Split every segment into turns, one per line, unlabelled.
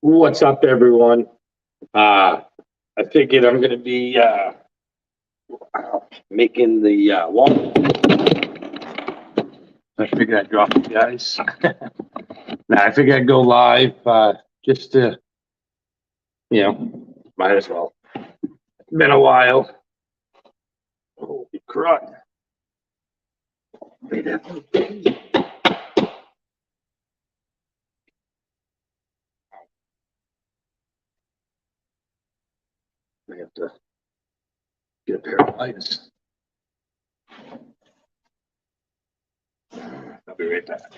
What's up, everyone? I figured I'm gonna be making the wall. I figured I'd drop you guys. I figured I'd go live just to, might as well. It's been a while. Holy crud. I have to get a pair of lights. I'll be right back.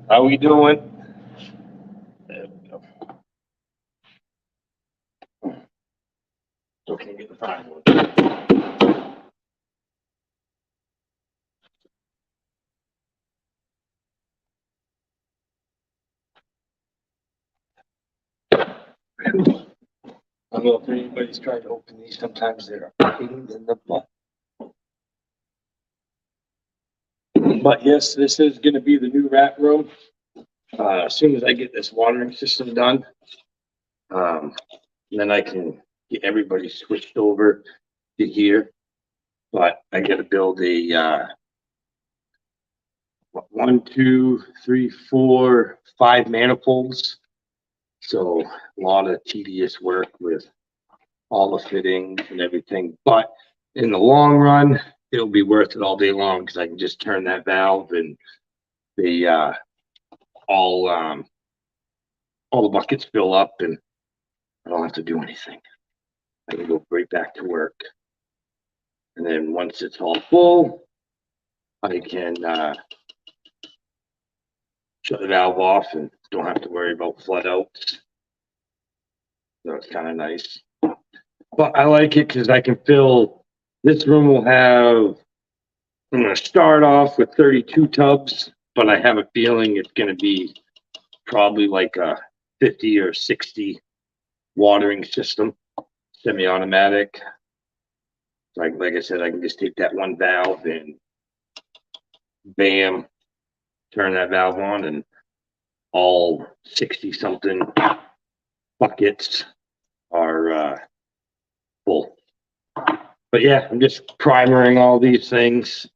How we doing? There we go. Still can't get the fine one. I don't know if anybody's tried to open these. Sometimes they're a pain in the butt. But yes, this is going to be the new rat room. As soon as I get this watering system done, then I can get everybody switched over to here. But I got to build a 1, 2, 3, 4, 5 manifolds. So a lot of tedious work with all the fittings and everything. But in the long run, it'll be worth it all day long because I can just turn that valve and the all the buckets fill up and I don't have to do anything. I can go right back to work. And then once it's all full, I can shut the valve off and don't have to worry about flood outs. So it's kind of nice. But I like it because I can fill, this room will have, I'm going to start off with 32 tubs, but I have a feeling it's going to be probably like a 50 or 60 watering system, semi-automatic. Like I said, I can just take that one valve and bam, turn that valve on and all 60 something buckets are full. But yeah, I'm just primering all these things.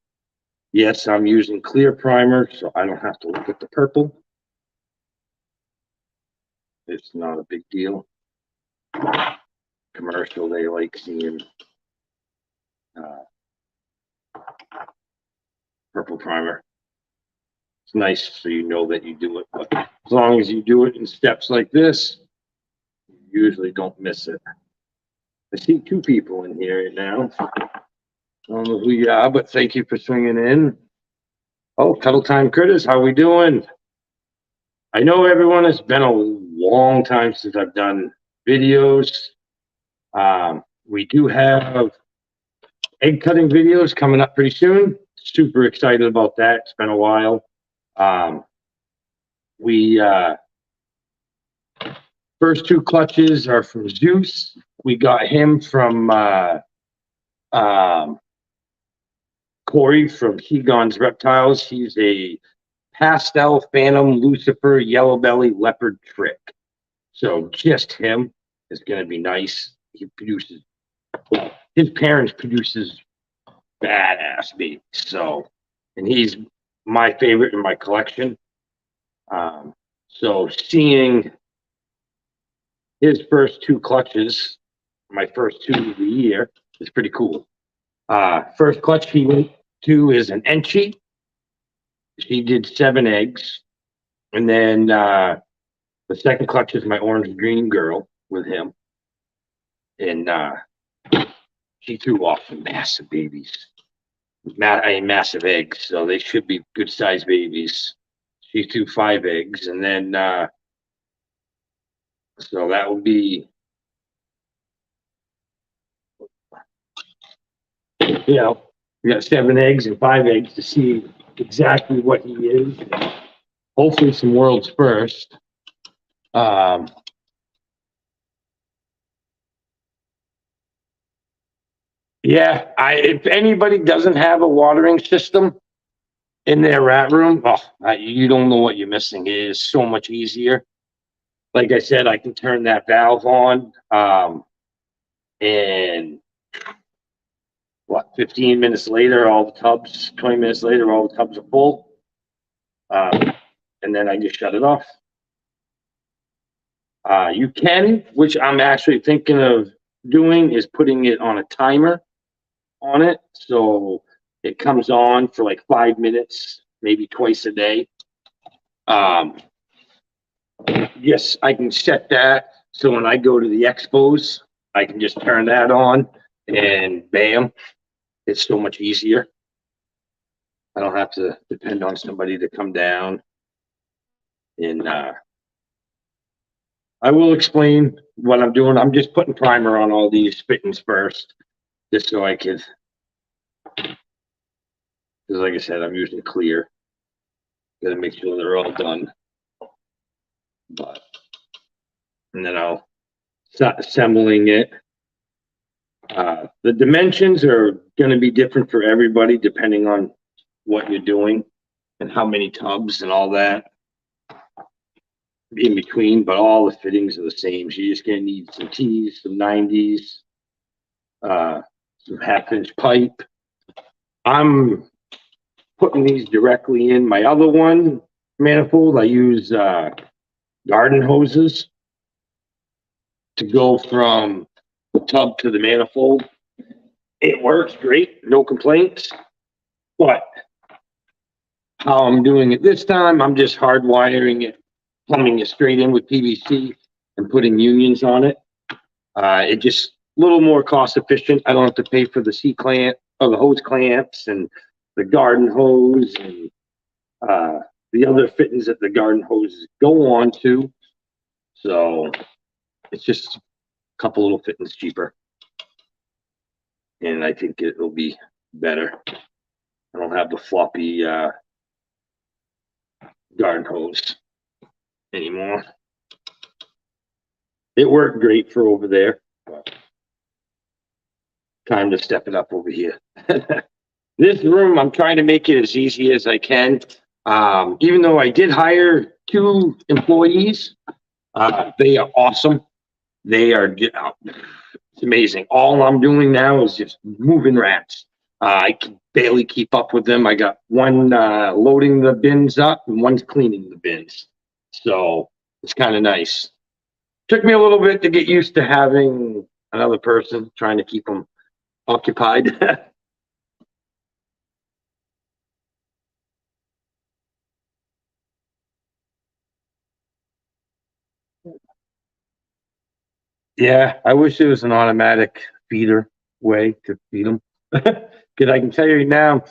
Yes, I'm using clear primer, so I don't have to look at the purple. It's not a big deal. Commercial, they like seeing purple primer. It's nice so you know that you do it, but as long as you do it in steps like this, you usually don't miss it. I see 2 people in here now. I don't know who you are, but thank you for swinging in. Oh, Cuddle Time Critters, how we doing? I know everyone, it's been a long time since I've done videos. We do have egg cutting videos coming up pretty soon. Super excited about that. It's been a while. First 2 clutches are from Zeus. We got him from Corey from Hegon's Reptiles. He's a pastel phantom Lucifer yellow belly leopard trick. So just him is going to be nice. He produces, his parents produces badass babies. So, and he's my favorite in my collection. So seeing his first 2 clutches, my first 2 of the year, is pretty cool. First clutch he went to is an Enchi. She did 7 eggs. And then the second clutch is my orange green girl with him. And she threw off some massive babies. Massive eggs, so they should be good sized babies. She threw 5 eggs, and then so that would be, you know, we got 7 eggs and 5 eggs to see exactly what he is. Hopefully, some world's first. Yeah, if anybody doesn't have a watering system in their rat room, you don't know what you're missing. It is so much easier. Like I said, I can turn that valve on, and 15 minutes later, 20 minutes later, all the tubs are full. And then I just shut it off. You can, which I'm actually thinking of doing, is putting it on a timer on it. So it comes on for like 5 minutes, maybe twice a day. Yes, I can set that. So when I go to the expos, I can just turn that on and bam, it's so much easier. I don't have to depend on somebody to come down. And I will explain what I'm doing. I'm just putting primer on all these fittings first, just so I could, because like I said, I'm using clear. Gotta make sure they're all done. And then I'll start assembling it. The dimensions are going to be different for everybody depending on what you're doing and how many tubs and all that in between, but all the fittings are the same. So you're just going to need some T's, some 90s, some 1/2-inch pipe. I'm putting these directly in my other one manifold. I use garden hoses to go from the tub to the manifold. It works great, no complaints. But how I'm doing it this time, I'm just hardwiring it, plumbing it straight in with PVC and putting unions on it. It just a little more cost efficient. I don't have to pay for the C-clamp or the hose clamps and the garden hose and the other fittings that the garden hoses go on to. So it's just a couple little fittings cheaper. And I think it'll be better. I don't have the floppy garden hose anymore. It worked great for over there. But time to step it up over here. This room, I'm trying to make it as easy as I can. Even though I did hire 2 employees, they are awesome. They are, it's amazing. All I'm doing now is just moving rats. I can barely keep up with them. I got one loading the bins up and one's cleaning the bins. So it's kind of nice. Took me a little bit to get used to having another person trying to keep them occupied. Yeah, I wish there was an automatic feeder way to feed them. Because I can tell you now,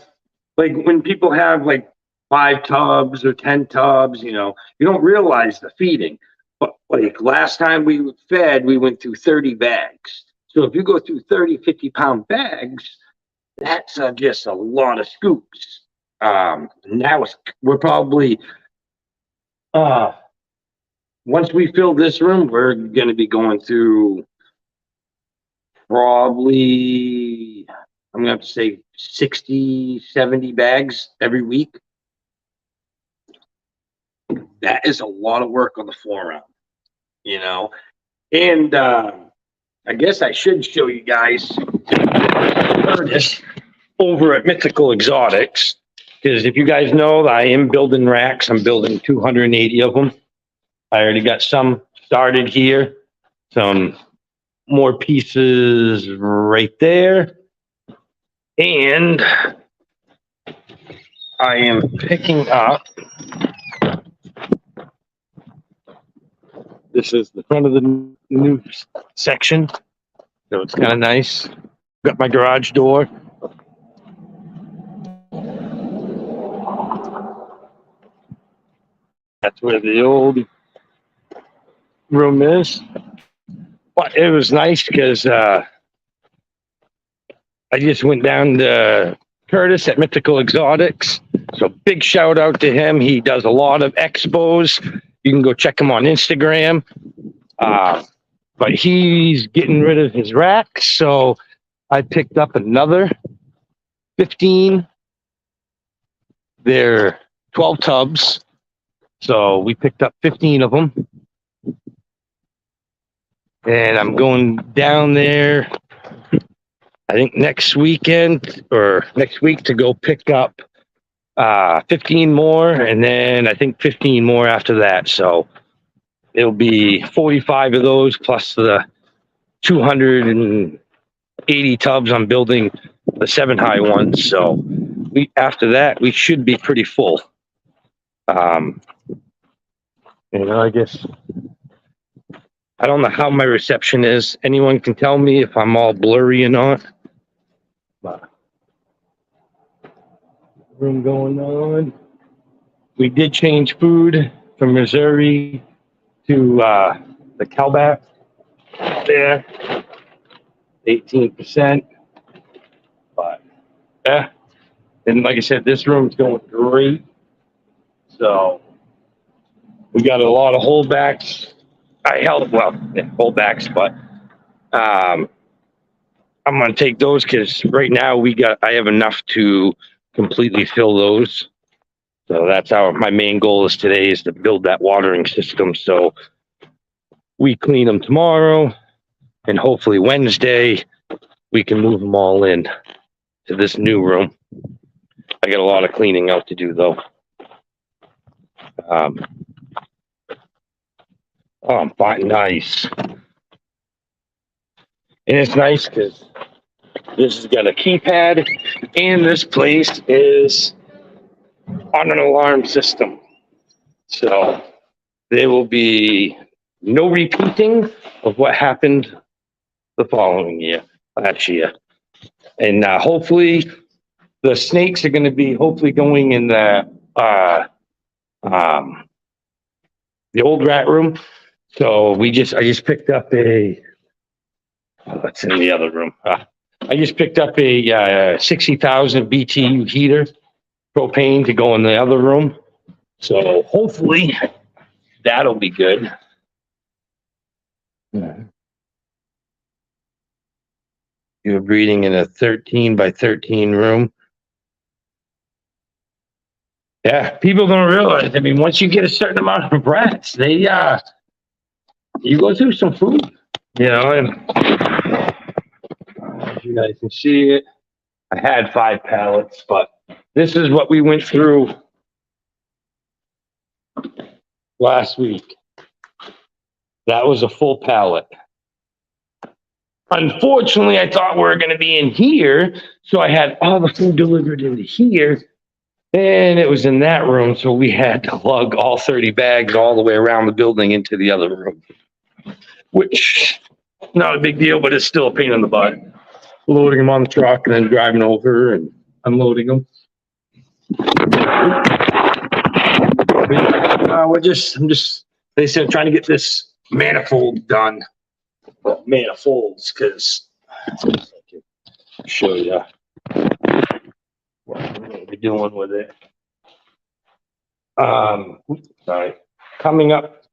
like when people have like 5 tubs or 10 tubs, you don't realize the feeding. But like last time we fed, we went through 30 bags. So if you go through 30, 50-pound bags, that's just a lot of scoops. Now we're probably, once we fill this room, we're going to be going through probably, I'm going to have to say 60, 70 bags every week. That is a lot of work on the floor round, And I guess I should show you guys Curtis over at Mythical Exotics. Because if you guys know, I am building racks. I'm building 280 of them. I already got some started here. Some more pieces right there. And I am picking up This is the front of the new section. So it's kind of nice. Got my garage door. That's where the old room is. But it was nice because I just went down to Curtis at Mythical Exotics. So big shout out to him. He does a lot of expos. You can go check him on Instagram. But he's getting rid of his racks. So I picked up another 15. They're 12 tubs. So we picked up 15 of them. And I'm going down there, I think next weekend or next week to go pick up 15 more. And then I think 15 more after that. So it'll be 45 of those plus the 280 tubs I'm building the 7 high ones. So after that, we should be pretty full. I guess I don't know how my reception is. Anyone can tell me if I'm all blurry or not. But room going on. We did change food from Missouri to the Cowback there, 18%. But yeah, and like I said, this room's going great. So we got a lot of holdbacks. Holdbacks, but I'm gonna take those because right now I have enough to completely fill those. So that's my main goal is today is to build that watering system. So we clean them tomorrow, and hopefully Wednesday we can move them all in to this new room. I got a lot of cleaning out to do though. I'm fine, nice. And it's nice because this has got a keypad, and this place is on an alarm system. So there will be no repeating of what happened the following year, last year. And hopefully the snakes are going to be going in the old rat room. So I just picked up that's in the other room. I just picked up a 60,000 BTU heater, propane to go in the other room. So hopefully that'll be good. You're breeding in a 13 by 13 room. Yeah, people don't realize. I mean, once you get a certain amount of rats, you go through some food, and as you guys can see it, I had 5 pallets, but this is what we went through last week. That was a full pallet. Unfortunately, I thought we were going to be in here, so I had all the food delivered into here, and it was in that room, so we had to lug all 30 bags all the way around the building into the other room, which not a big deal, but it's still a pain in the butt. Loading them on the truck and then driving over and unloading them. They said trying to get this manifold done. Well, manifolds, because I'll show you what I'm going to be doing with it. Sorry. Coming up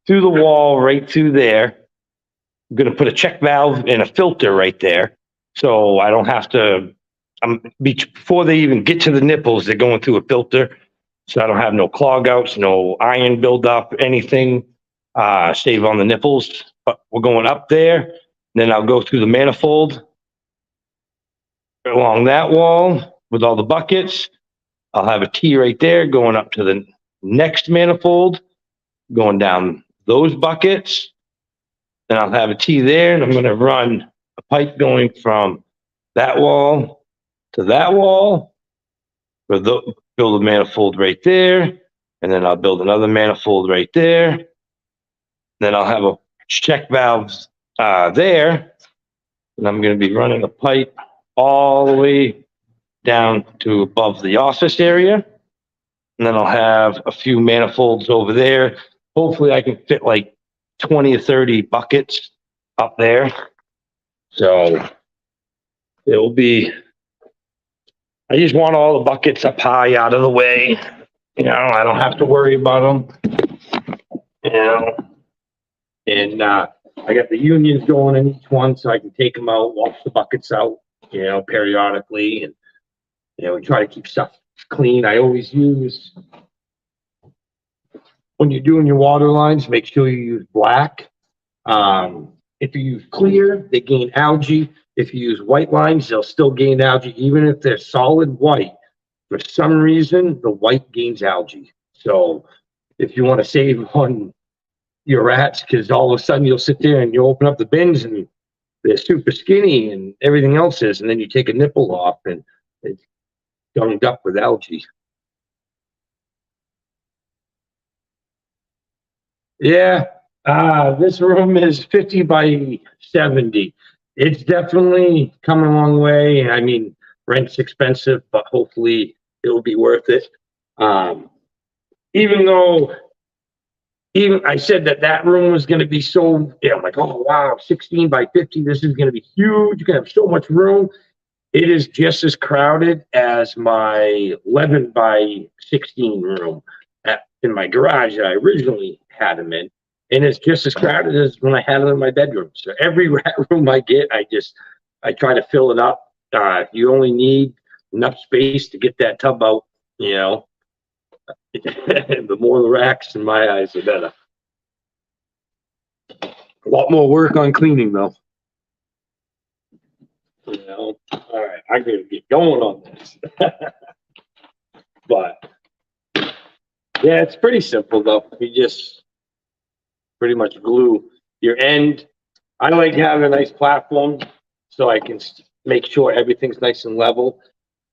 through the wall, right through there. I'm going to put a check valve and a filter right there. So I don't have to, before they even get to the nipples, they're going through a filter. So I don't have no clog outs, no iron buildup, anything, save on the nipples. But we're going up there. Then I'll go through the manifold along that wall with all the buckets. I'll have a T right there going up to the next manifold, going down those buckets. Then I'll have a T there, and I'm going to run a pipe going from that wall to that wall. Build a manifold right there, and then I'll build another manifold right there. Then I'll have a check valves there, and I'm going to be running a pipe all the way down to above the office area. And then I'll have a few manifolds over there. Hopefully I can fit like 20 or 30 buckets up there. So it'll be, I just want all the buckets up high out of the way. You know, I don't have to worry about them. You know, and I got the unions going in each one so I can take them out, wash the buckets out, you know, periodically. And, you know, we try to keep stuff clean. I always use, when you're doing your water lines, make sure you use black. If you use clear, they gain algae. If you use white lines, they'll still gain algae, even if they're solid white. For some reason, the white gains algae. So if you want to save on your rats, because all of a sudden you'll sit there and you open up the bins and they're super skinny and everything else is, and then you take a nipple off and it's gummed up with algae. Yeah, this room is 50 by 70. It's definitely come a long way. I mean, rent's expensive, but hopefully it'll be worth it. Even though, even I said that room was going to be so, yeah, I'm like, oh wow, 16 by 50. This is going to be huge. You're going to have so much room. It is just as crowded as my 11 by 16 room in my garage that I originally had them in. And it's just as crowded as when I had them in my bedroom. So every rat room I get, I try to fill it up. You only need enough space to get that tub out, you know. The more the racks in my eyes, the better. A lot more work on cleaning though. You know, all right, I gotta get going on this. But yeah, it's pretty simple though. You just pretty much glue your end. I like having a nice platform so I can make sure everything's nice and level.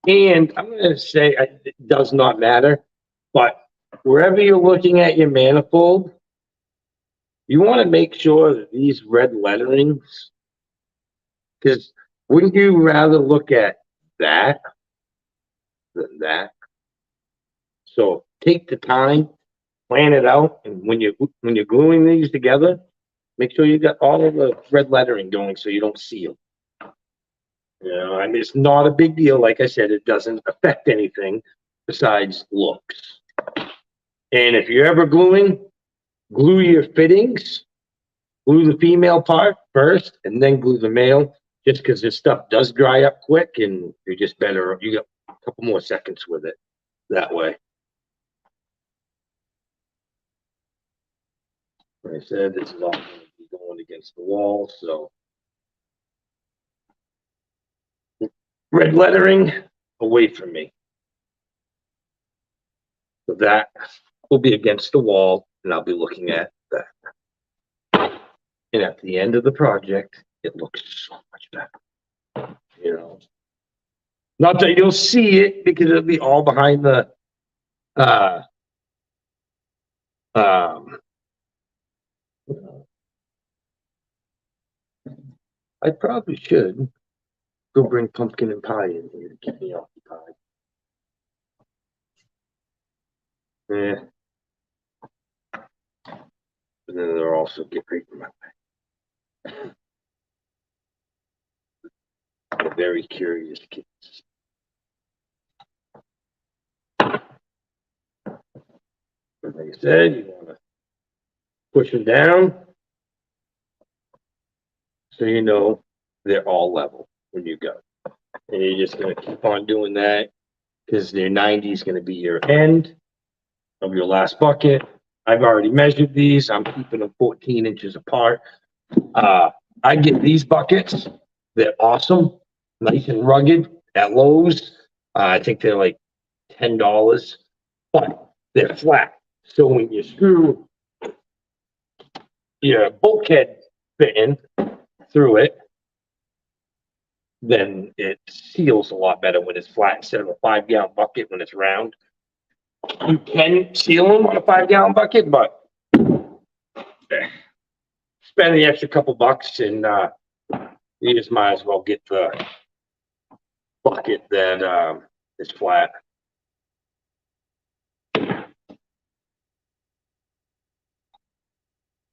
And I'm gonna say it does not matter, but wherever you're looking at your manifold, you want to make sure that these red letterings, because wouldn't you rather look at that than that? So take the time, plan it out, and when you're gluing these together, make sure you got all of the red lettering going so you don't see them. You know, I mean, it's not a big deal. Like I said, it doesn't affect anything besides looks. And if you're ever gluing, glue your fittings, glue the female part first, and then glue the male, just because this stuff does dry up quick, and you're just better, you got a couple more seconds with it that way. Like I said, this is all going to be going against the wall, so. Red lettering away from me. So that will be against the wall, and I'll be looking at that. And at the end of the project, it looks so much better. You know, not that you'll see it because it'll be all behind the I probably should go bring pumpkin and pie in here to keep me occupied. Yeah. But then they'll also get right in my way. They're very curious kids. But like I said, you want to push them down so you know they're all level when you go. And you're just going to keep on doing that because their 90 is going to be your end of your last bucket. I've already measured these. I'm keeping them 14 inches apart. I get these buckets. They're awesome, nice and rugged at Lowe's. I think they're like $10, but they're flat. So when you screw your bulkhead fitting through it, then it seals a lot better when it's flat instead of a 5-gallon bucket when it's round. You can seal them on a 5-gallon bucket, but spend the extra couple bucks and, you just might as well get the bucket that, is flat.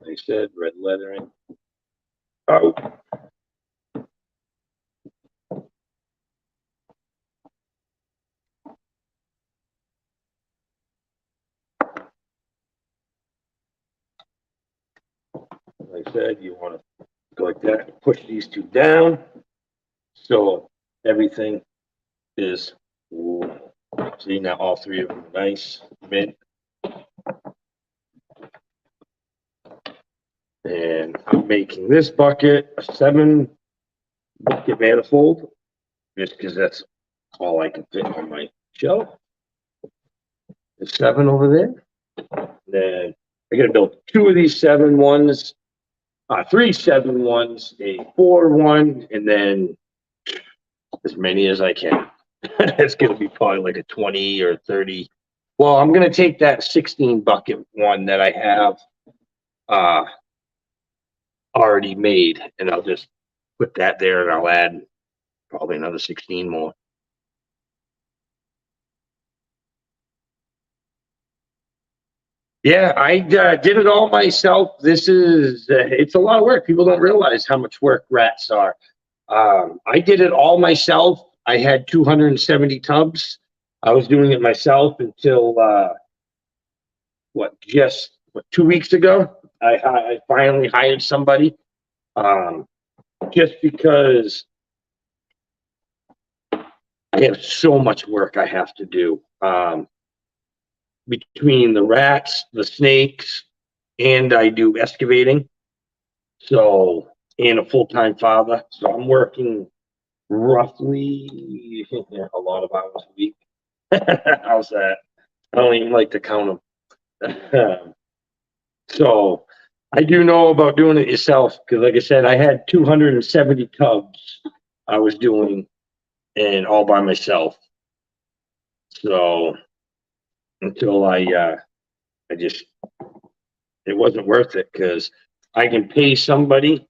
Like I said, red lettering. Oh. Like I said, you want to go like that, push these two down. So everything is, see now all three of them nice, mint. And I'm making this bucket a 7 bucket manifold, just because that's all I can fit on my shelf. There's 7 over there. Then I gotta build 2 of these 7 ones, 3 7 ones, a 4 one, and then as many as I can. It's gonna be probably like a 20 or 30. Well, I'm gonna take that 16 bucket one that I have already made, and I'll just put that there, and I'll add probably another 16 more. Yeah, I did it all myself. This is, it's a lot of work. People don't realize how much work rats are. I did it all myself. I had 270 tubs. I was doing it myself until, just 2 weeks ago. I finally hired somebody, just because I have so much work I have to do. Between the rats, the snakes, and I do excavating. So, and a full-time father. So I'm working roughly a lot of hours a week. How's that? I don't even like to count them. So I do know about doing it yourself, because like I said, I had 270 tubs I was doing and all by myself. So until I just, it wasn't worth it, because I can pay somebody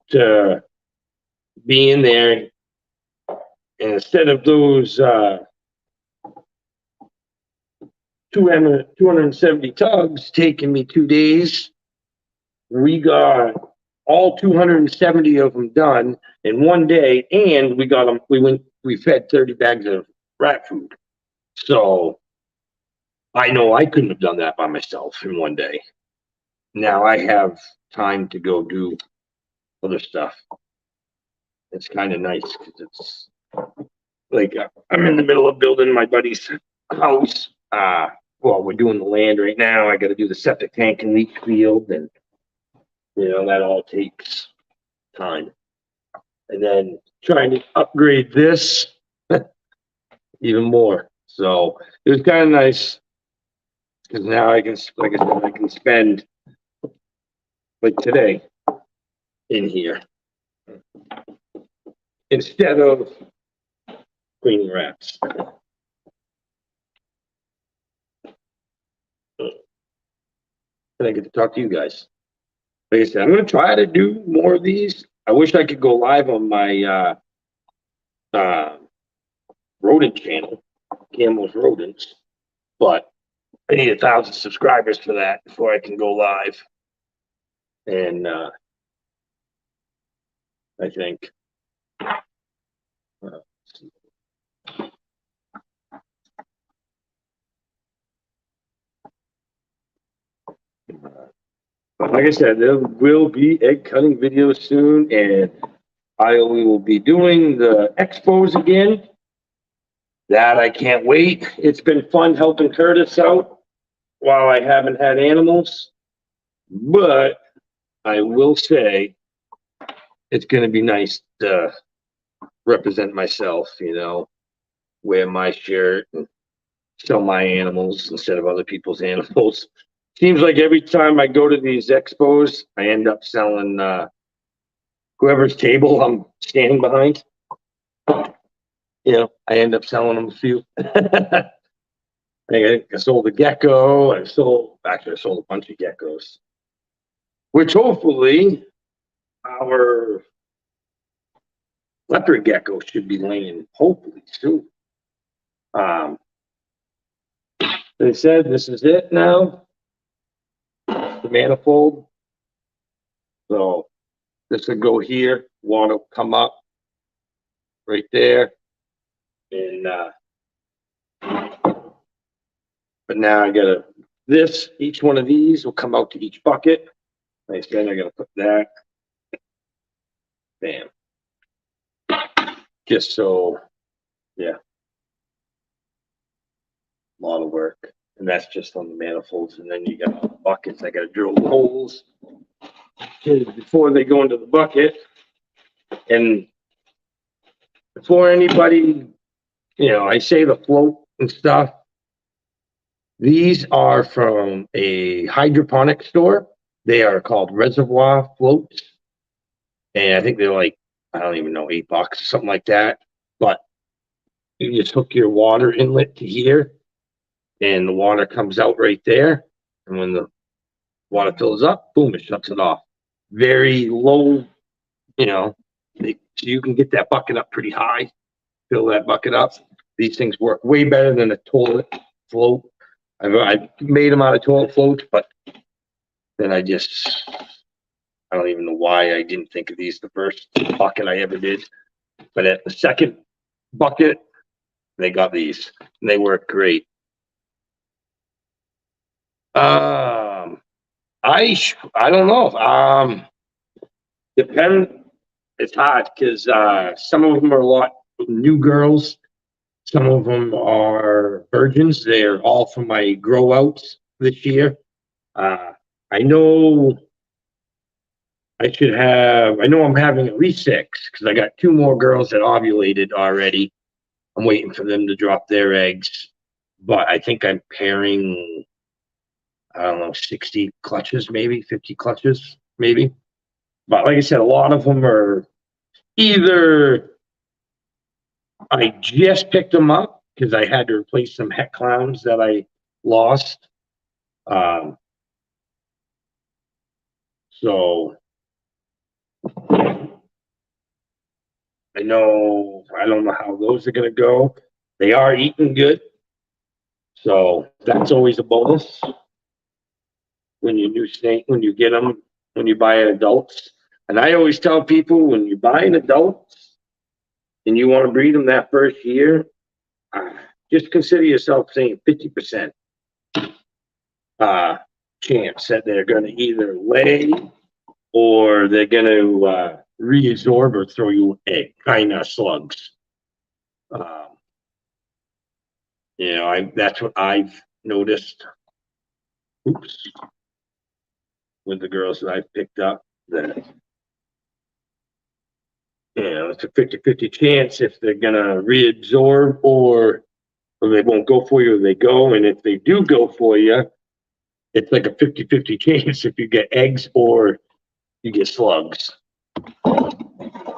to be in there, and instead of those 270 tubs taking me 2 days, we got all 270 of them done in 1 day, and we got them. We fed 30 bags of rat food. So I know I couldn't have done that by myself in 1 day. Now I have time to go do other stuff. It's kind of nice, because it's like I'm in the middle of building my buddy's house. Well, we're doing the land right now. I got to do the septic tank and leach field, and that all takes time. And then trying to upgrade this even more. So it was kind of nice, because now I can, like I said, I can spend like today in here instead of cleaning rats. And I get to talk to you guys. Like I said, I'm going to try to do more of these. I wish I could go live on my rodent channel, Camel's Rodents, but I need 1,000 subscribers for that before I can go live. And I think like I said, there will be egg cutting videos soon, and we will be doing the expos again. That I can't wait. It's been fun helping Curtis out while I haven't had animals, but I will say it's going to be nice to represent myself, wear my shirt and sell my animals instead of other people's animals. Seems like every time I go to these expos, I end up selling whoever's table I'm standing behind. I end up selling them a few. I sold a gecko. I sold a bunch of geckos. which hopefully our leopard gecko should be laying hopefully soon. They said this is it now, the manifold. So this will go here, water will come up right there. And but now I gotta each one of these will come out to each bucket. Like I said, I gotta put that. Bam. Just so, yeah. A lot of work. And that's just on the manifolds. And then you got all the buckets. I gotta drill the holes before they go into the bucket. And before anybody, I say the float and stuff, these are from a hydroponic store. They are called Reservoir Floats. And I think they're like, I don't even know, $8 or something like that. But you just hook your water inlet to here, and the water comes out right there. And when the water fills up, boom, it shuts it off. Very low, so you can get that bucket up pretty high, fill that bucket up. These things work way better than a toilet float. I've made them out of toilet floats, but then I don't even know why I didn't think of these the first bucket I ever did. But at the second bucket, they got these, and they work great. I don't know. It's hard because some of them are a lot new girls. Some of them are virgins. They're all from my grow outs this year. I know I'm having at least 6 because I got 2 more girls that ovulated already. I'm waiting for them to drop their eggs, but I think I'm pairing, I don't know, 60 clutches, maybe 50 clutches, maybe. But like I said, a lot of them are either I just picked them up because I had to replace some het clowns that I lost. So I don't know how those are going to go. They are eating good. So that's always a bonus when you get them, when you buy an adults. And I always tell people, when you buy an adult and you want to breed them that first year, just consider yourself saying 50% chance that they're going to either lay or they're going to reabsorb or throw you egg, kind of slugs. That's what I've noticed. Oops. With the girls that I've picked up, that it's a 50-50 chance if they're gonna reabsorb or they won't go for you or they go. And if they do go for you, it's like a 50-50 chance if you get eggs or you get slugs.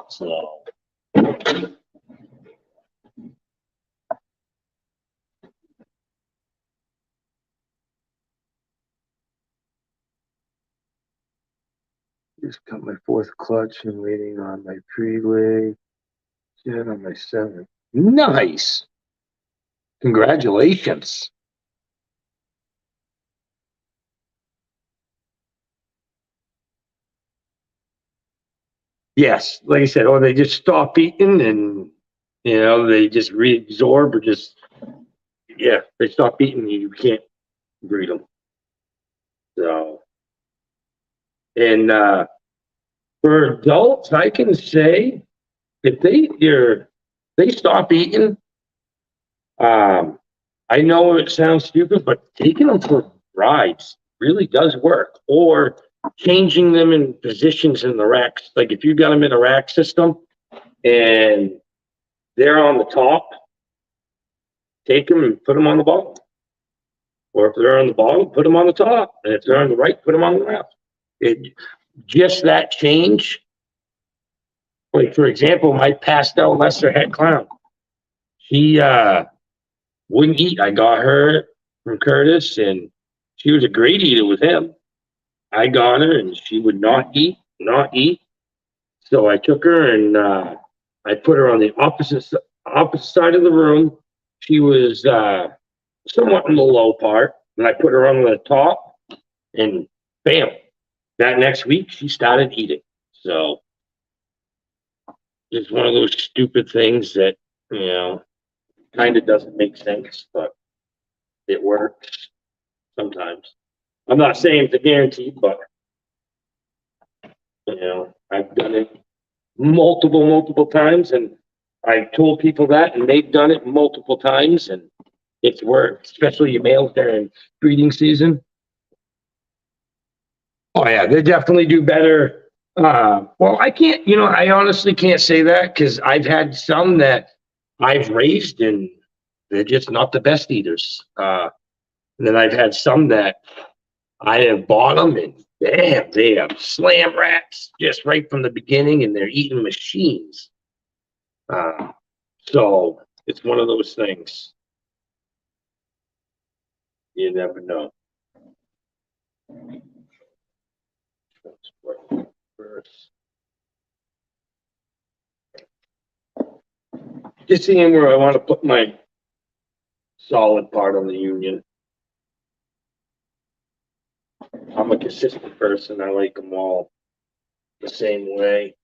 So just got my 4th clutch and waiting on my pre-lay. Yet on my 7th. Nice. Congratulations. Yes, like I said, or they just stop eating and they just reabsorb or they stop eating and you can't breed them. So, and for adults, I can say if they stop eating, I know it sounds stupid, but taking them for rides really does work. Or changing them in positions in the racks. Like if you got them in a rack system and they're on the top, take them and put them on the bottom. Or if they're on the bottom, put them on the top. And if they're on the right, put them on the left. Just that change. Like, for example, my pastel lesser het clown. She wouldn't eat. I got her from Curtis, and she was a great eater with him. I got her and she would not eat. So I took her and I put her on the opposite side of the room. She was somewhat in the low part, and I put her on the top, and bam! That next week she started eating. So it's one of those stupid things that kind of doesn't make sense, but it works sometimes. I'm not saying it's a guarantee, but I've done it multiple times, and I told people that, and they've done it multiple times, and it's worked, especially your males during breeding season. Oh yeah, they definitely do better. Well, I can't, I honestly can't say that because I've had some that I've raised and they're just not the best eaters. And then I've had some that I have bought them and damn, they have slam rats just right from the beginning and they're eating machines. So it's one of those things. You never know. Just seeing where I want to put my solid part on the union. I'm a consistent person. I like them all the same way.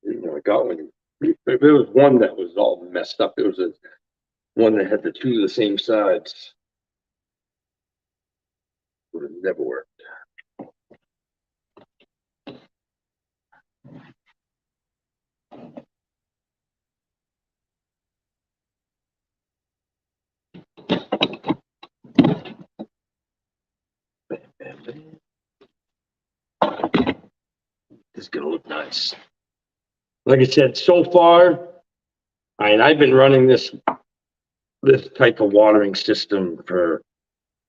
I got one. There was one that was all messed up. It was one that had the two of the same sides. Would have never worked. This is gonna look nice. Like I said, so far, I've been running this type of watering system for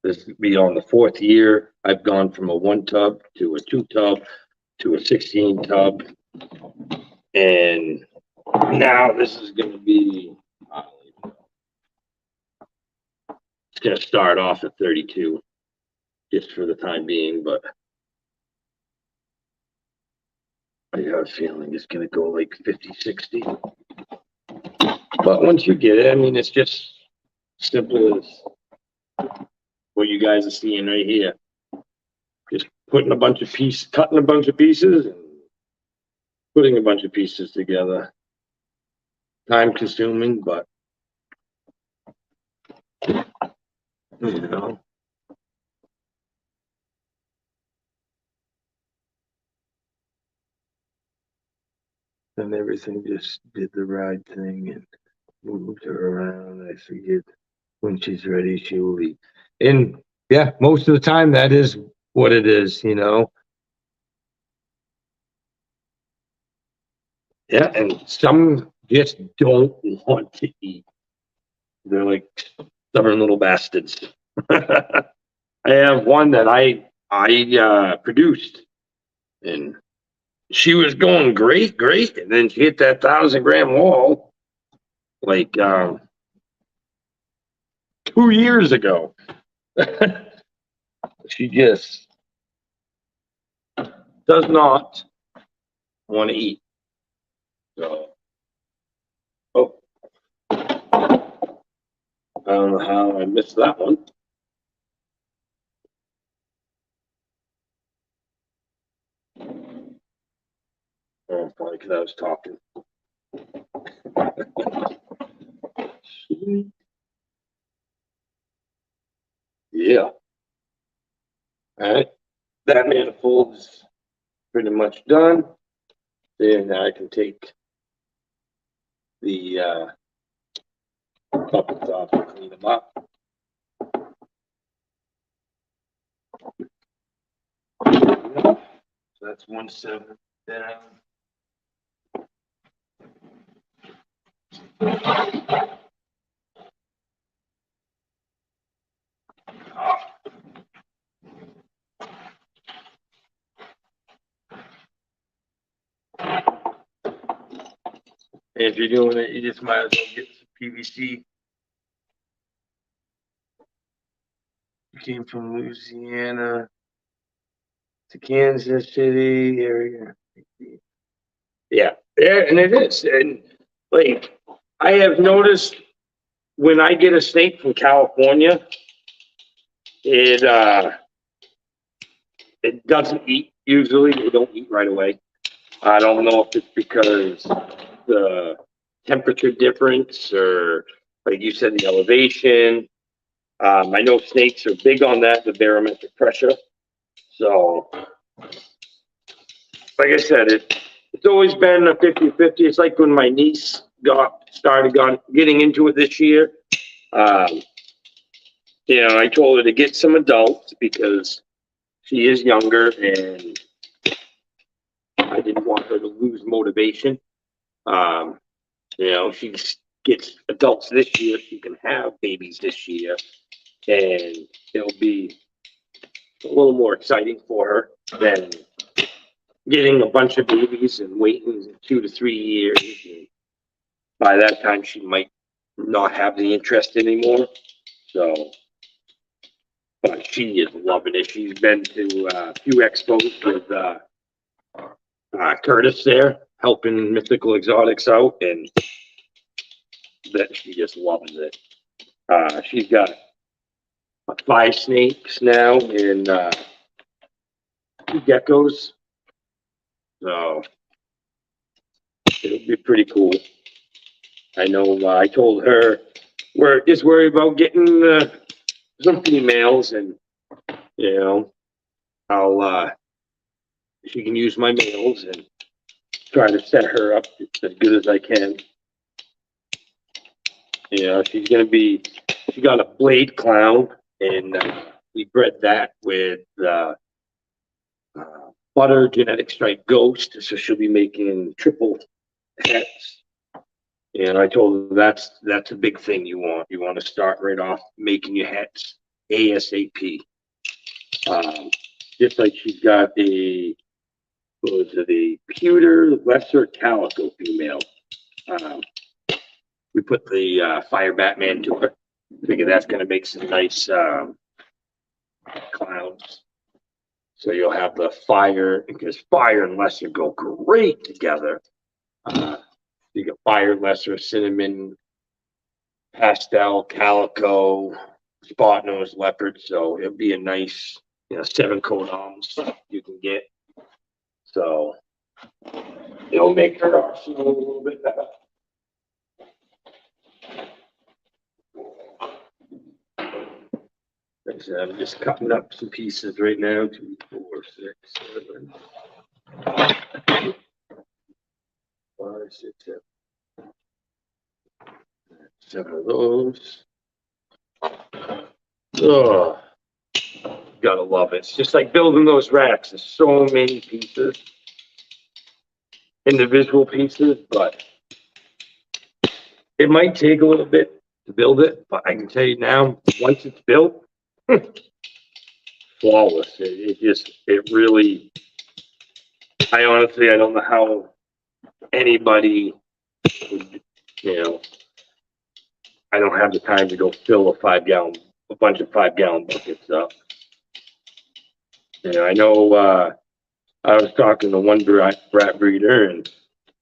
this be on the 4th year. I've gone from a 1 tub to a 2 tub to a 16 tub, and now this is going to be. It's going to start off at 32, just for the time being, but I got a feeling it's going to go like 50, 60. But once you get it, I mean, it's just simple as what you guys are seeing right here. Just putting a bunch of pieces, cutting a bunch of pieces, and putting a bunch of pieces together. Time consuming, but you know. And everything just did the right thing and moved her around. I figured when she's ready, she will eat. And yeah, most of the time that is what it is, Yeah, and some just don't want to eat. They're like stubborn little bastards. I have one that I produced, and she was going great, and then she hit that 1,000-gram wall like 2 years ago. She just does not want to eat. So, I don't know how I missed that one. Oh, probably because I was talking. Yeah. All right. That manifold is pretty much done. Then I can take the buckets off and clean them up. So that's 1/7 down. And if you're doing it, you just might as well get some PVC. You came from Louisiana to Kansas City area. Yeah, and it is. And like, I have noticed when I get a snake from California, it doesn't eat. Usually, they don't eat right away. I don't know if it's because the temperature difference or, like you said, the elevation. I know snakes are big on that, the barometric pressure. So, like I said, it's always been a 50-50. It's like when my niece started getting into it this year. Um, I told her to get some adults because she is younger and I didn't want her to lose motivation. She gets adults this year. She can have babies this year, and it'll be a little more exciting for her than getting a bunch of babies and waiting 2 to 3 years. And by that time, she might not have the interest anymore. So, but she is loving it. She's been to a few expos with Curtis there, helping Mythical Exotics out, and that she just loves it. She's got 5 snakes now and 2 geckos. So it'll be pretty cool. I know I told her we're just worried about getting some females, and I'll she can use my males and try to set her up as good as I can. She got a blade clown, and we bred that with butter genetic stripe ghost, so she'll be making triple hets. And I told her that's a big thing you want. You want to start right off making your hets ASAP. Just like she's got a pewter lesser calico female. We put the Fire Batman to her. Figure that's going to make some nice clowns. So you'll have the fire, because fire and lesser go great together. You got fire, lesser, cinnamon, pastel, calico, spot nose leopard. So it'll be a nice, 7 codons you can get. So it'll make her arsenal a little bit better. Like I said, I'm just cutting up some pieces right now. 2, 4, 6, 7, 5, 6, 7. 7 of those. Oh, gotta love it. It's just like building those racks. There's so many pieces, individual pieces, but it might take a little bit to build it. But I can tell you now, once it's built, flawless. It really. I honestly, I don't know how anybody would, I don't have the time to go fill a bunch of 5-gallon buckets up. I know I was talking to one brat breeder, and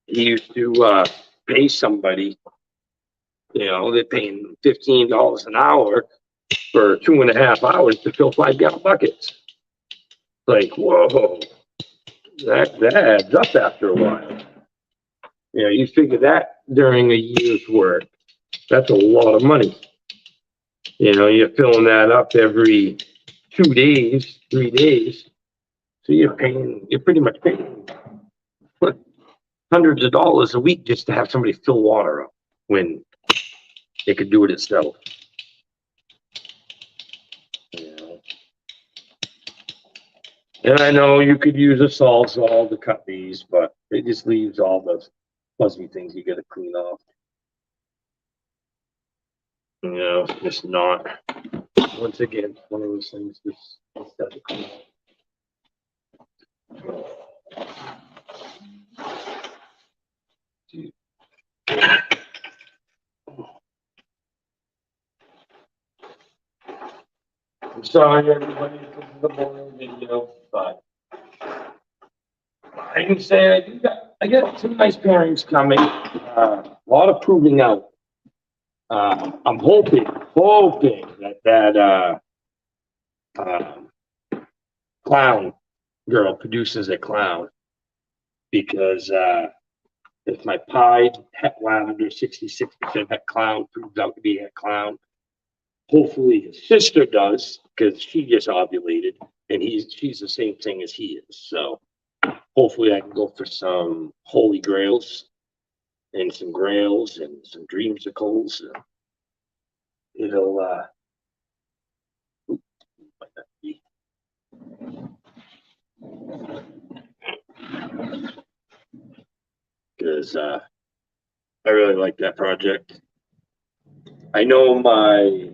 he used to pay somebody, they're paying $15 an hour for 2.5 hours to fill 5-gallon buckets. Like, whoa, that adds up after a while. You figure that during a year's work, that's a lot of money. You're filling that up every 2 days, 3 days. So you're pretty much paying hundreds of dollars a week just to have somebody fill water up when it could do it itself. And I know you could use a Sawzall to cut these, but it just leaves all the fuzzy things you got to clean off. It's just not. Once again, one of those things just doesn't clean off. sorry, everybody, this is the morning video, but I can say I got some nice pairings coming. A lot of proving out. I'm hoping that clown girl produces a clown because if my pied het lavender 66% het clown proves out to be a clown, hopefully his sister does because she just ovulated and she's the same thing as he is. So hopefully I can go for some holy grails and some grails and some dreamsicles. It'll might not be. Because I really like that project. I know my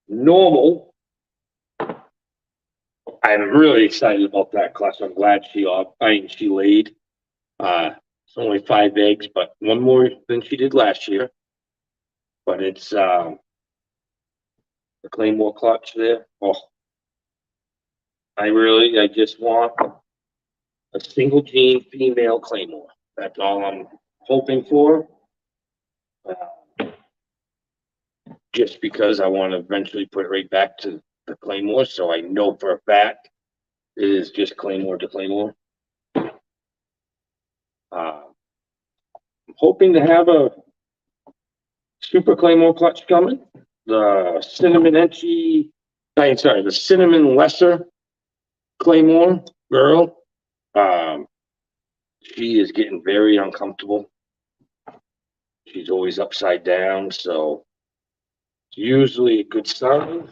normal. I'm really excited about that clutch. I'm glad she laid. It's only 5 eggs, but one more than she did last year. But it's the Claymore clutch there. Oh, I just want a single gene female Claymore. That's all I'm hoping for. Just because I want to eventually put it right back to the Claymore, so I know for a fact it is just Claymore to Claymore. I'm hoping to have a Super Claymore clutch coming. The the Cinnamon Lesser Claymore girl. She is getting very uncomfortable. She's always upside down, so it's usually a good sign.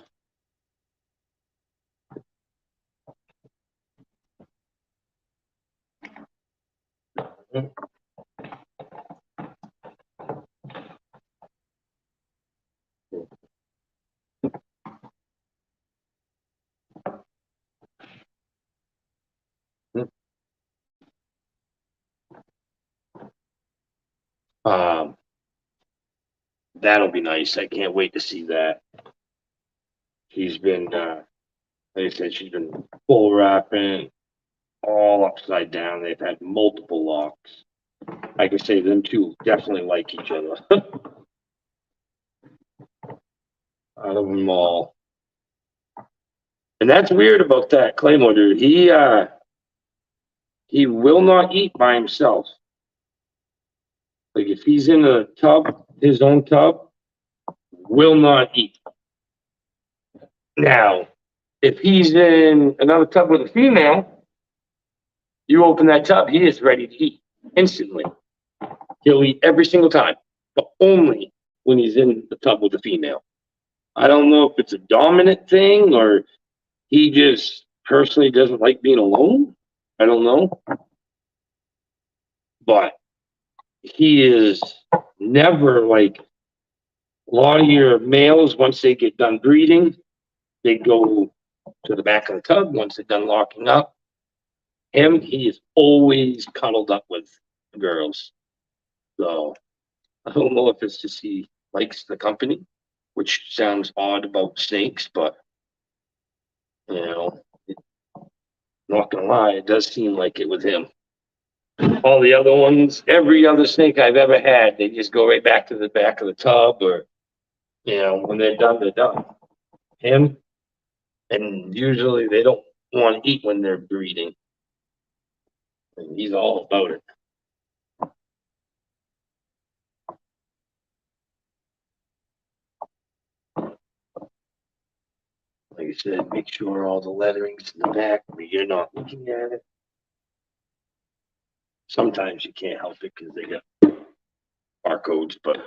That'll be nice. I can't wait to see that. She's been, like I said, she's been full wrapping, all upside down. They've had multiple locks. I can say them two definitely like each other. Out of them all. And that's weird about that Claymore dude. He will not eat by himself. Like if he's in a tub, his own tub, will not eat. Now, if he's in another tub with a female, you open that tub, he is ready to eat instantly. He'll eat every single time, but only when he's in the tub with a female. I don't know if it's a dominant thing or he just personally doesn't like being alone. I don't know. But he is never like a lot of your males, once they get done breeding, they go to the back of the tub once they're done locking up. He is always cuddled up with girls. So I don't know if it's just he likes the company, which sounds odd about snakes, but not gonna lie, it does seem like it with him. All the other ones, every other snake I've ever had, they just go right back to the back of the tub, or when they're done, they're done. Him, and usually they don't want to eat when they're breeding. And he's all about it. Like I said, make sure all the lettering's in the back where you're not looking at it. Sometimes you can't help it because they got barcodes, but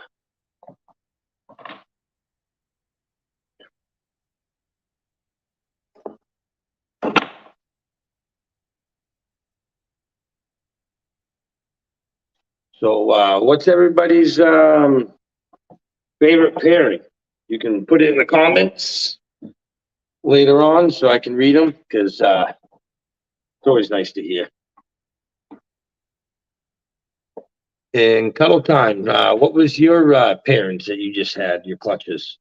so what's everybody's favorite pairing? You can put it in the comments later on so I can read them because it's always nice to hear. In Cuddle Time, what was your pairings that you just had, your clutches?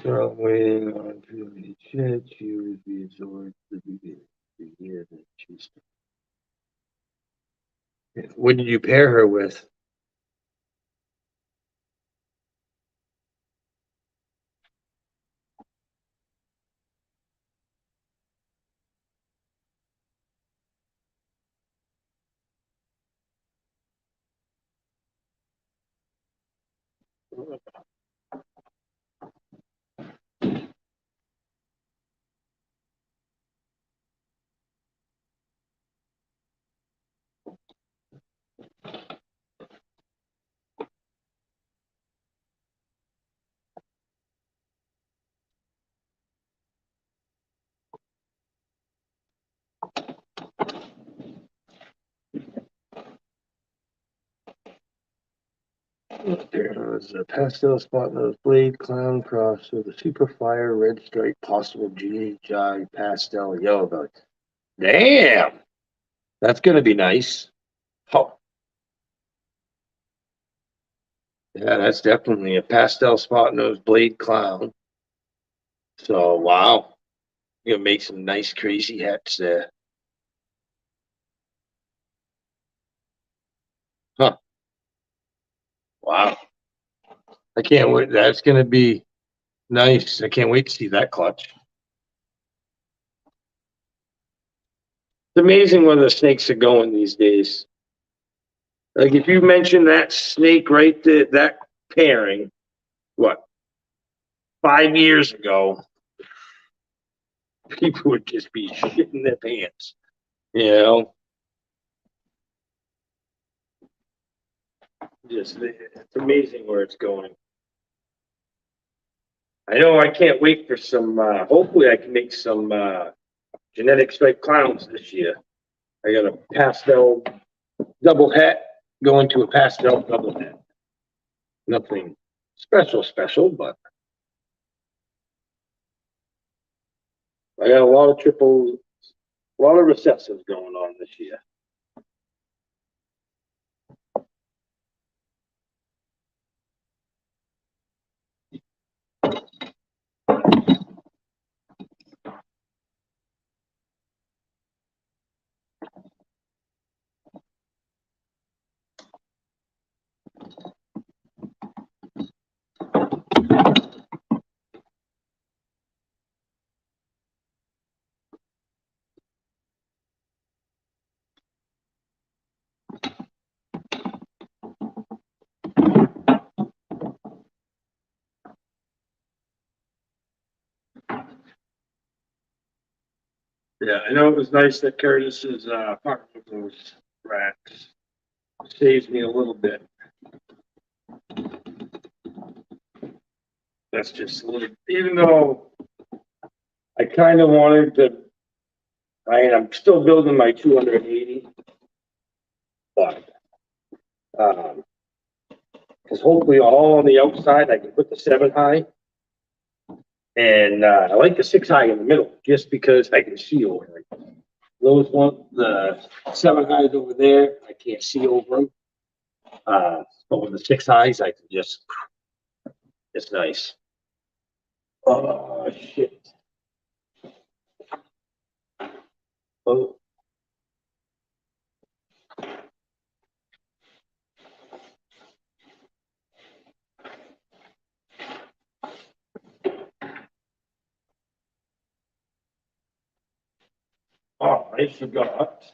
So waiting on Julie Chet, she would be absorbed to begin the year that she's. What did you pair her with? There was a pastel spot nose blade clown cross with a super fire red stripe possible GHI pastel yellow belly. Damn, that's gonna be nice. Oh, yeah, that's definitely a pastel spot nose blade clown. So wow, you gonna make some nice crazy hats there. Huh? Wow, I can't wait. That's gonna be nice. I can't wait to see that clutch. It's amazing where the snakes are going these days. Like if you mention that snake right there, that pairing, what, 5 years ago, people would just be shitting their pants. You know, just it's amazing where it's going. I know I can't wait for some. Hopefully, I can make some genetic stripe clowns this year. I got a pastel double hat going to a pastel double hat. Nothing special, but I got a lot of triples, a lot of recessives going on this year. Yeah, I know it was nice that Curtis is part of those racks. Saves me a little bit. That's just a little, even though I kind of wanted to, I'm still building my 280, but because hopefully all on the outside I can put the 7 high, and I like the 6 high in the middle just because I can see over it. Those one, the 7 highs over there, I can't see over them. But with the 6 highs, I can just, it's nice. Oh, shit. Oh. Oh, I forgot.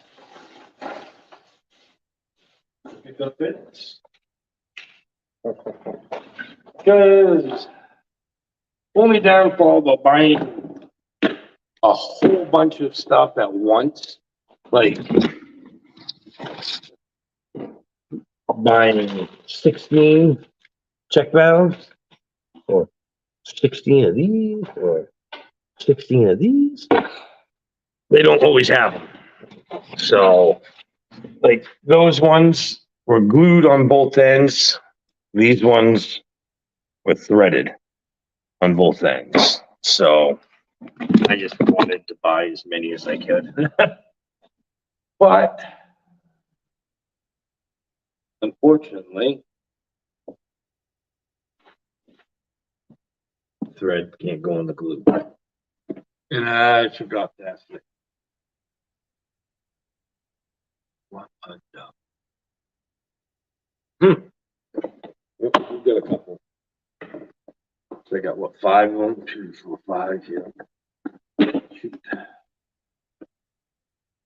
Pick up this. Because only downfall about buying a whole bunch of stuff at once, like buying 16 check valves, or 16 of these, or 16 of these. They don't always have them. So, like, those ones were glued on both ends. These ones were threaded on both ends. So, I just wanted to buy as many as I could. But unfortunately, thread can't go on the glue. And I forgot to ask you. What we've got a couple. So I got what, 5 of them? 2, 4, 5, yeah. Shoot. I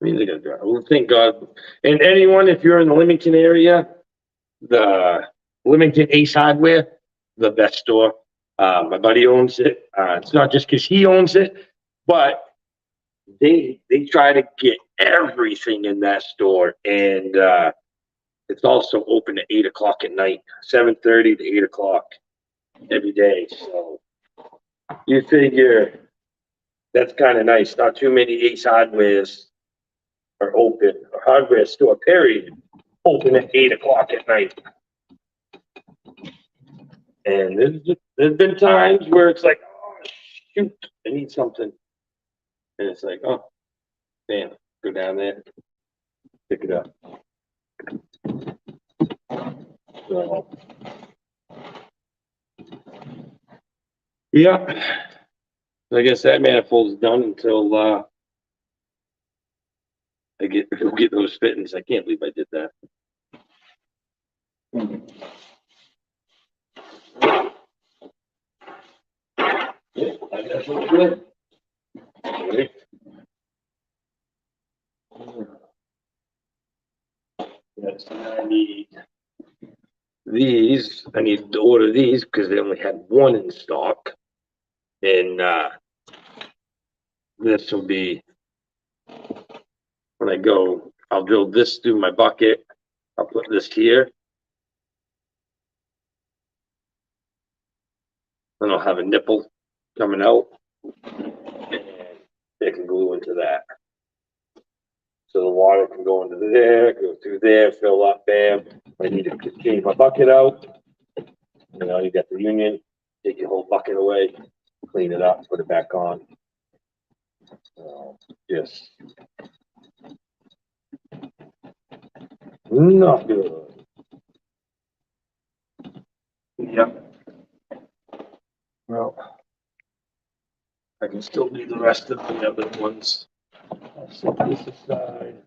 mean, they got dry. Well, thank God. And anyone, if you're in the Leamington area, the Leamington Ace Hardware, the best store. My buddy owns it. It's not just because he owns it, but they try to get everything in that store, and it's also open at 8 o'clock at night, 7:30 to 8 o'clock every day. So you figure that's kind of nice. Not too many Ace Hardwares are open, or hardware store period open at 8 o'clock at night. And there's been times where it's like, oh shoot, I need something, and it's like, oh, bam, go down there, pick it up. So, yeah, I guess that manifold's done until I get those fittings. I can't believe I did that. Yeah, I guess it's good. Okay. Yes, I need these. I need to order these because they only had one in stock. And this will be when I go. I'll drill this through my bucket. I'll put this here. Then I'll have a nipple coming out, and it can glue into that. So the water can go into there, go through there, fill up, bam. I need to change my bucket out. You know, you got the union, take your whole bucket away, clean it up, put it back on. Yes. Not good. Yep. Well, I can still do the rest of the other ones. I'll set this aside.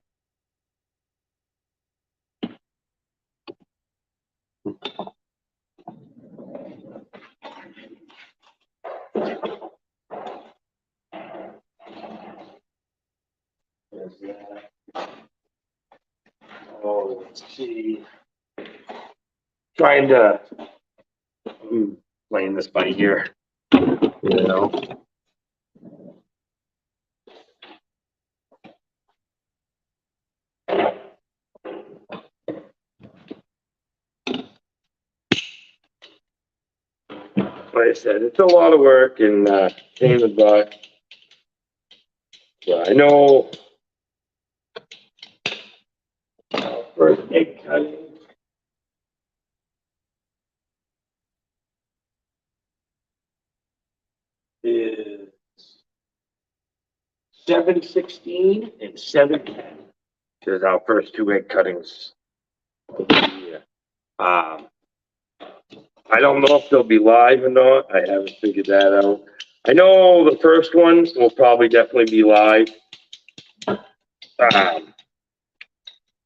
There's that. Oh, let's see. Trying to playing this by ear, you know. Like I said, it's a lot of work and pain in the butt. So I know for egg cutting, is 7/16 and 7/10. Because our first 2 egg cuttings of the year. I don't know if they'll be live or not. I haven't figured that out. I know the first one will probably definitely be live.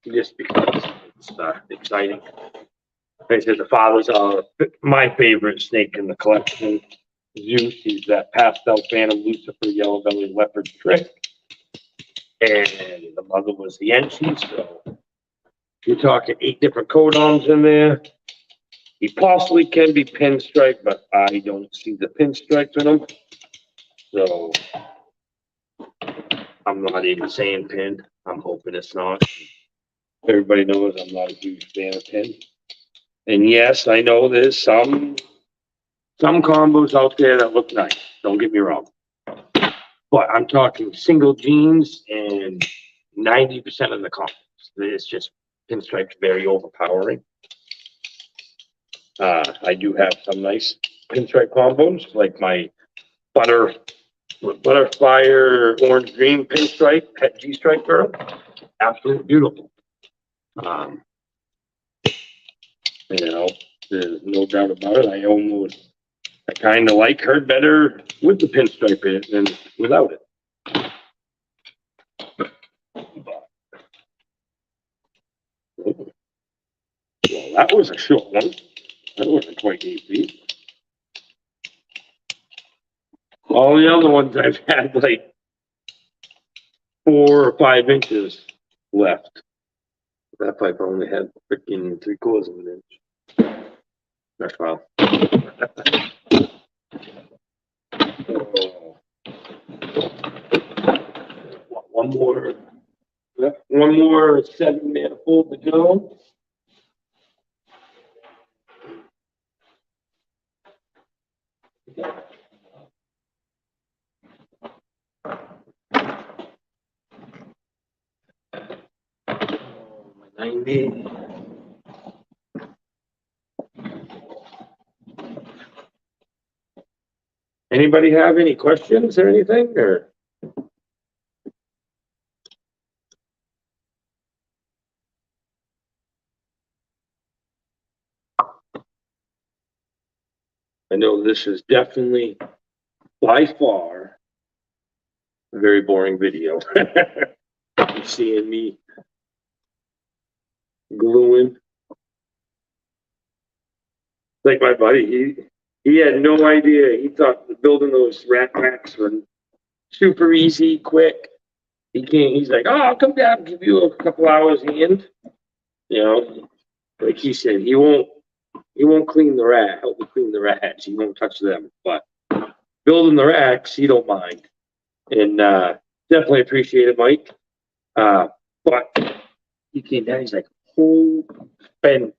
Just because it's exciting. Like I said, the fathers are my favorite snake in the collection. Zeus, he's that pastel phantom Lucifer yellow belly leopard trick. And the mother was the Enchi, so you're talking 8 different codons in there. He possibly can be pinstripe, but I don't see the pinstripes in him. So I'm not even saying pin. I'm hoping it's not. Everybody knows I'm not a huge fan of pin. And yes, I know there's some combos out there that look nice. Don't get me wrong. But I'm talking single genes and 90% of the combos. It's just pinstripes very overpowering. I do have some nice pinstripe combos, like my Butterfire orange green pinstripe pet G-stripe girl. Absolutely beautiful. You know, there's no doubt about it. I almost I kind of like her better with the pinstripe in it than without it. Well, that was a short one. That wasn't quite 8 feet. All the other ones I've had like 4 or 5 inches left. That pipe only had freaking 3/4 of an inch. That's wow. One more. One more 7 manifold to go. My 90. Anybody have any questions or anything, or? I know this is definitely by far a very boring video. Seeing me gluing. Like my buddy, he had no idea. He thought building those rat racks were super easy, quick. He's like, oh, I'll come down and give you a couple hours hand. You know, like he said, he won't clean the rat, help me clean the rats. He won't touch them. But building the racks, he don't mind. And definitely appreciate it, Mike. But he came down, he's like, spend,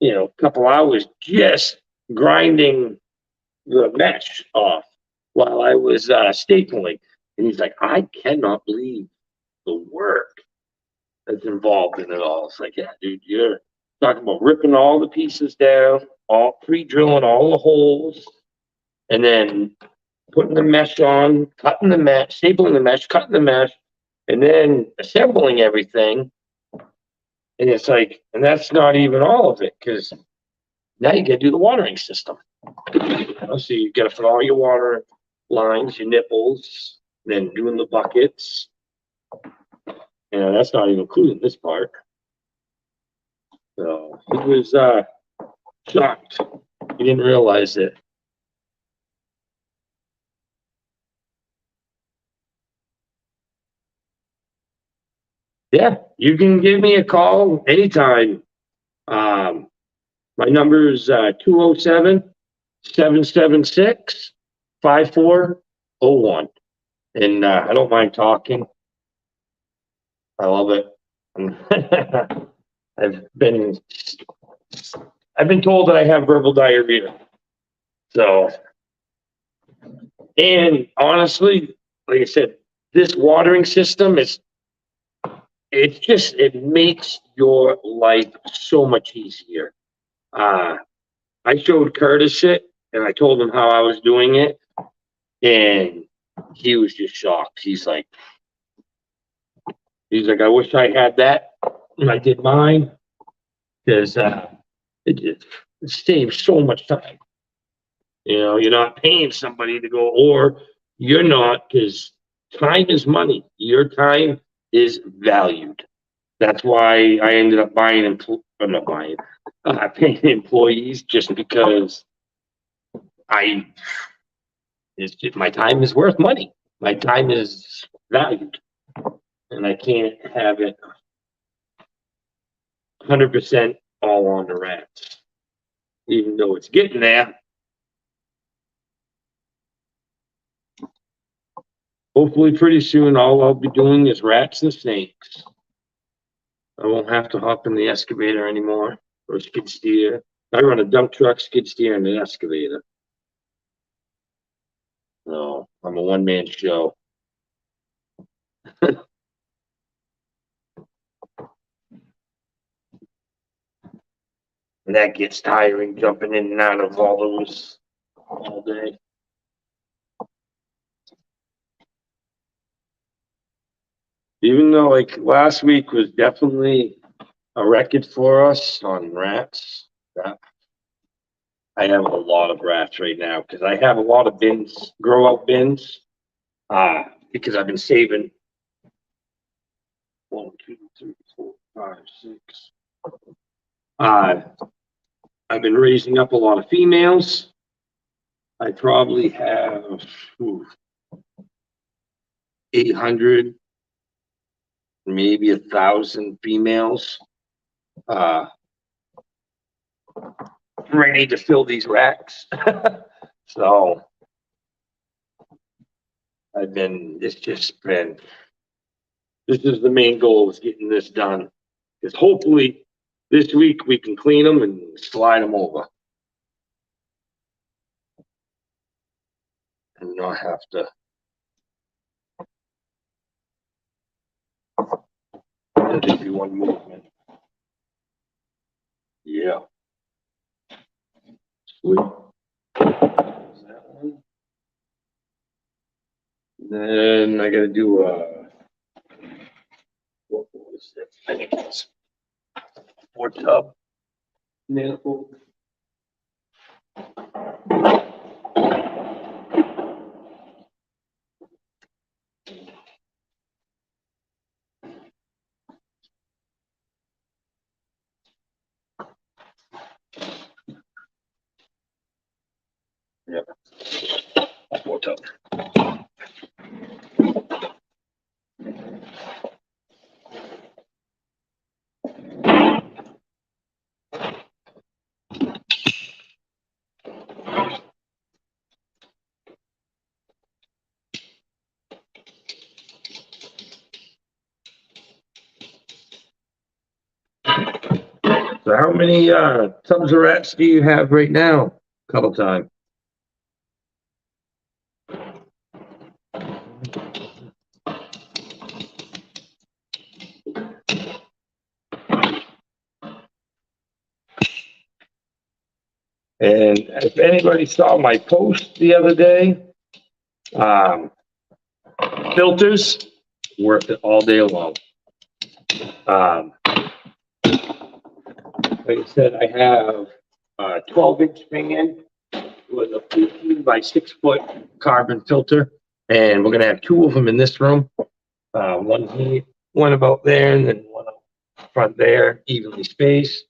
a couple hours just grinding the mesh off while I was stapling. And he's like, I cannot believe the work that's involved in it all. It's like, yeah, dude, you're talking about ripping all the pieces down, all pre-drilling all the holes, and then putting the mesh on, cutting the mesh, stapling the mesh, cutting the mesh, and then assembling everything. And it's like, and that's not even all of it, because now you got to do the watering system. So you got to put all your water lines, your nipples, then doing the buckets. That's not even including this part. So he was shocked. He didn't realize it. Yeah, you can give me a call anytime. My number is 207-776-5401. And I don't mind talking. I love it. I've been told that I have verbal diarrhea. So, and honestly, like I said, this watering system it makes your life so much easier. I showed Curtis it and I told him how I was doing it, and he was just shocked. He's like, I wish I had that when I did mine, because it saves so much time. You're not paying somebody to go, or you're not, because time is money. Your time is valued. That's why I ended up paying employees, just because my time is worth money. My time is valued, and I can't have it 100% all on the rats, even though it's getting there. Hopefully pretty soon all I'll be doing is rats and snakes. I won't have to hop in the excavator anymore, or skid steer. I run a dump truck, skid steer, and an excavator. So I'm a one-man show. And that gets tiring, jumping in and out of all those all day. Even though like last week was definitely a record for us on rats. I have a lot of rats right now because I have a lot of bins, grow out bins. Because I've been saving 1, 2, 3, 4, 5, 6. I've been raising up a lot of females. I probably have 800, maybe 1,000 females. Ready to fill these racks. So this is the main goal, is getting this done. Because hopefully this week we can clean them and slide them over. And not have to. That'd be one movement. Yeah. Sweet. That one. Then I gotta do what was it? I think it's 4 tub manifold. Yep. 4 tub. So how many tubs of rats do you have right now? Couple times. And if anybody saw my post the other day, filters worked it all day long. Like I said, I have a 12-inch fan with a 15 by 6 foot carbon filter, and we're gonna have 2 of them in this room. One here, one about there, and then one up front there, evenly spaced.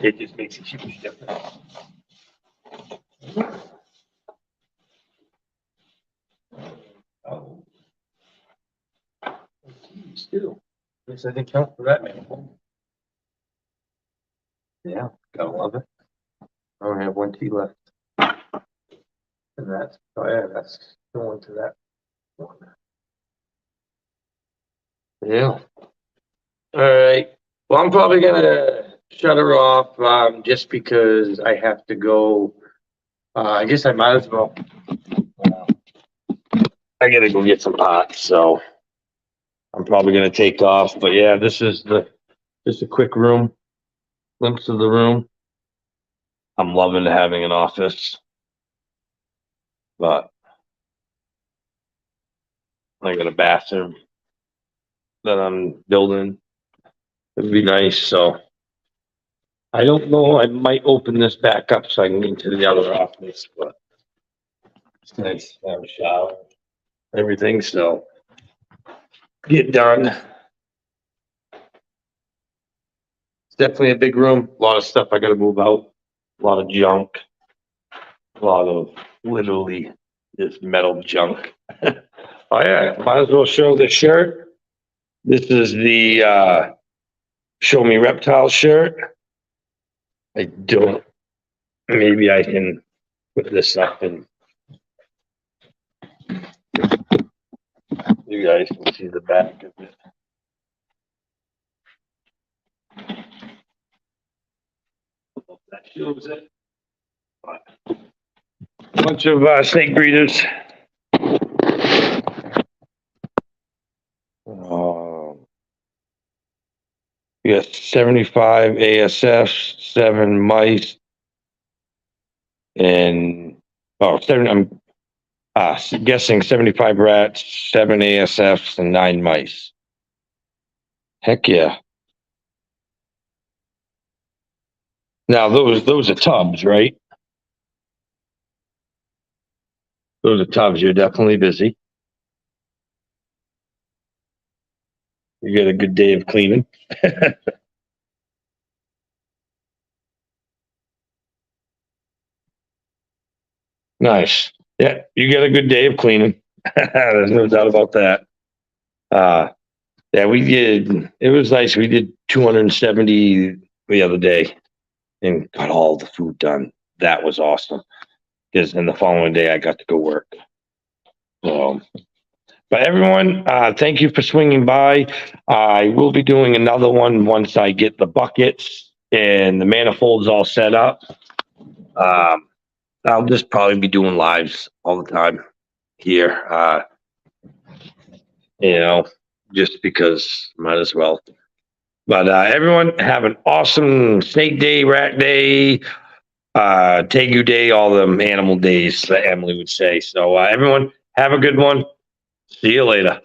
It just makes a huge difference. Oh, still, at least I didn't count for that many. Yeah, gotta love it. I only have 1 key left. And that's, oh yeah, that's going to that one. Yeah. All right. Well, I'm probably gonna shut her off just because I have to go. I guess I might as well. I gotta go get some pots, so I'm probably gonna take off. But yeah, this is just a quick room, glimpse of the room. I'm loving having an office, but I got a bathroom that I'm building. It'd be nice. So I don't know. I might open this back up so I can get into the other office, but it's nice to have a shower, everything. So get done. It's definitely a big room. A lot of stuff I got to move out. A lot of junk. A lot of literally just metal junk. Oh yeah, might as well show the shirt. This is the Show Me Reptile shirt. I don't. Maybe I can put this up and you guys can see the back of it. That shows it. A bunch of snake breeders. Yes, 75 ASF, 7 mice, and 7. I'm guessing 75 rats, 7 ASFs, and 9 mice. Heck yeah! Now those are tubs, right? Those are tubs. You're definitely busy. You get a good day of cleaning. Nice. Yeah, you get a good day of cleaning. There's no doubt about that. Uh, yeah, we did. It was nice. We did 270 the other day and got all the food done. That was awesome. Because then the following day I got to go work. So, but everyone, thank you for swinging by. I will be doing another one once I get the buckets and the manifolds all set up. I'll just probably be doing lives all the time here. Just because might as well. But everyone have an awesome snake day, rat day, tegu day, all them animal days that Emily would say. So everyone have a good one. See you later.